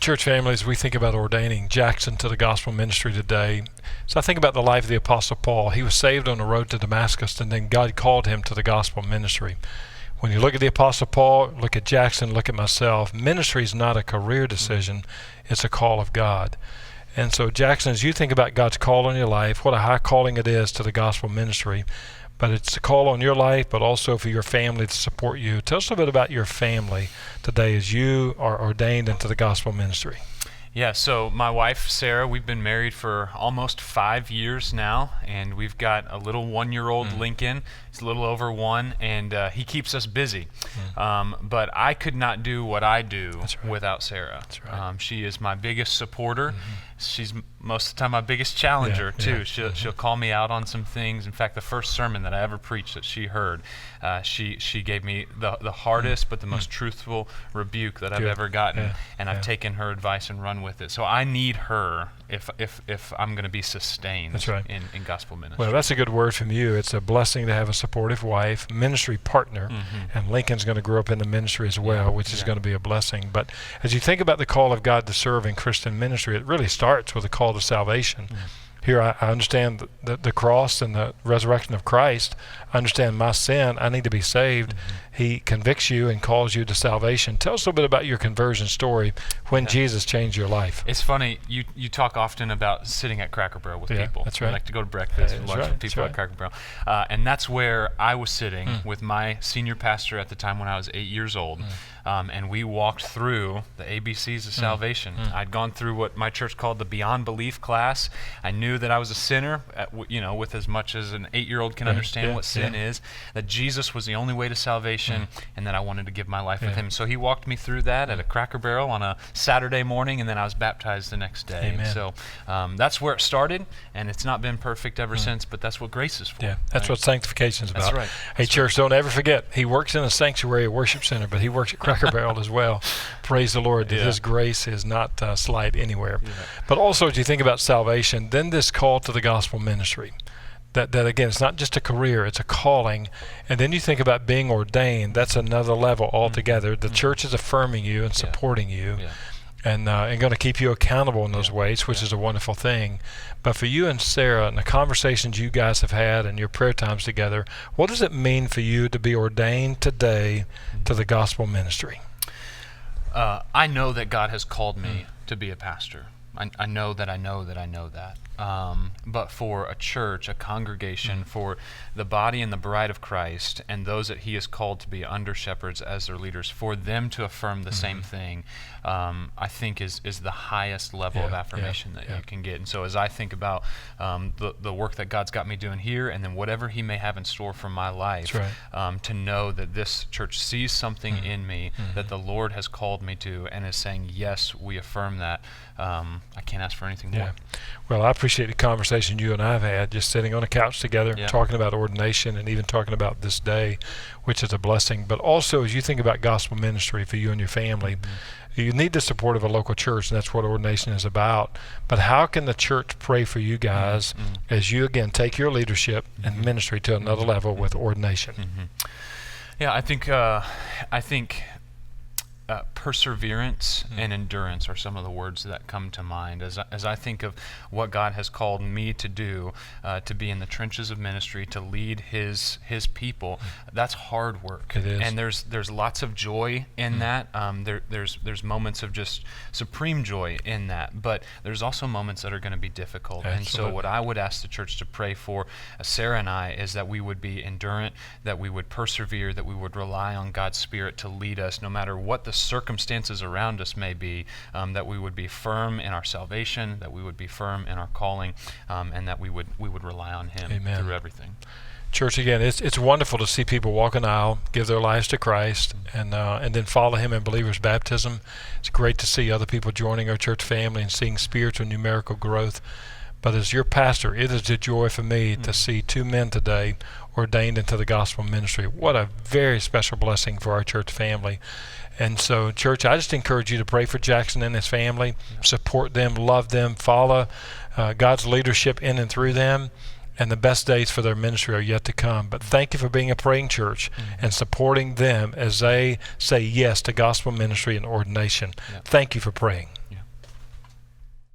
Church families, we think about ordaining Jackson to the gospel ministry today. So I think about the life of the Apostle Paul. He was saved on the road to Damascus, and then God called him to the gospel ministry. When you look at the Apostle Paul, look at Jackson, look at myself, ministry is not a career decision, it's a call of God. And so Jackson, as you think about God's call on your life, what a high calling it is to the gospel ministry, but it's a call on your life, but also for your family to support you. Tell us a bit about your family today as you are ordained into the gospel ministry. Yeah, so my wife, Sarah, we've been married for almost 5 years now, and we've got a little 1-year-old Lincoln. He's a little over 1, and he keeps us busy. But I could not do what I do without Sarah. That's right. She is my biggest supporter. She's most of the time my biggest challenger, too. She'll call me out on some things. In fact, the first sermon that I ever preached that she heard, she gave me the hardest but the most truthful rebuke that I've ever gotten, and I've taken her advice and run with it. So I need her if I'm going to be sustained in gospel ministry. Well, that's a good word from you. It's a blessing to have a supportive wife, ministry partner, and Lincoln's going to grow up in the ministry as well, which is going to be a blessing. But as you think about the call of God to serve in Christian ministry, it really starts with a call to salvation. Here I understand the cross and the resurrection of Christ. I understand my sin. I need to be saved. He convicts you and calls you to salvation. Tell us a little bit about your conversion story when Jesus changed your life. It's funny, you talk often about sitting at Cracker Barrel with people. That's right. I like to go to breakfast and lunch with people at Cracker Barrel. And that's where I was sitting with my senior pastor at the time when I was 8 years old. And we walked through the ABCs of salvation. I'd gone through what my church called the Beyond Belief class. I knew that I was a sinner, with as much as an 8-year-old can understand what sin is, that Jesus was the only way to salvation, and that I wanted to give my life with him. So he walked me through that at a Cracker Barrel on a Saturday morning, and then I was baptized the next day. Amen. So that's where it started, and it's not been perfect ever since, but that's what grace is for. Yeah, that's what sanctification is about. That's right. Hey, church, don't ever forget, he works in a sanctuary, a worship center, but he works at Cracker Barrel as well. Praise the Lord that his grace is not slight anywhere. But also, as you think about salvation, then this call to the gospel ministry, that again, it's not just a career, it's a calling. And then you think about being ordained, that's another level altogether. The church is affirming you and supporting you. And going to keep you accountable in those ways, which is a wonderful thing. But for you and Sarah and the conversations you guys have had and your prayer times together, what does it mean for you to be ordained today to the gospel ministry? I know that God has called me to be a pastor. I know that I know that I know that. But for a church, a congregation, for the body and the bride of Christ, and those that he has called to be under shepherds as their leaders, for them to affirm the same thing, I think is the highest level of affirmation that you can get. And so as I think about the work that God's got me doing here, and then whatever he may have in store for my life, to know that this church sees something in me that the Lord has called me to and is saying, yes, we affirm that, I can't ask for anything more. Well, I appreciate the conversation you and I have had, just sitting on a couch together, talking about ordination and even talking about this day, which is a blessing. But also, as you think about gospel ministry for you and your family, you need the support of a local church, and that's what ordination is about. But how can the church pray for you guys as you, again, take your leadership and ministry to another level with ordination? Yeah, I think perseverance and endurance are some of the words that come to mind as I think of what God has called me to do, to be in the trenches of ministry, to lead His people. That's hard work. It is. And there's lots of joy in that. There's moments of just supreme joy in that, but there's also moments that are going to be difficult. Absolutely. And so what I would ask the church to pray for, Sarah and I, is that we would be endurant, that we would persevere, that we would rely on God's Spirit to lead us no matter what the circumstances around us may be, that we would be firm in our salvation, that we would be firm in our calling, and that we would rely on Him through everything. Church, again, it's wonderful to see people walk an aisle, give their lives to Christ, and then follow Him in believer's baptism. It's great to see other people joining our church family and seeing spiritual numerical growth. But as your pastor, it is a joy for me to see 2 men today ordained into the gospel ministry. What a very special blessing for our church family. And so, church, I just encourage you to pray for Jackson and his family, support them, love them, follow God's leadership in and through them. and the best days for their ministry are yet to come. But thank you for being a praying church and supporting them as they say yes to gospel ministry and ordination. Yeah. Thank you for praying. Yeah.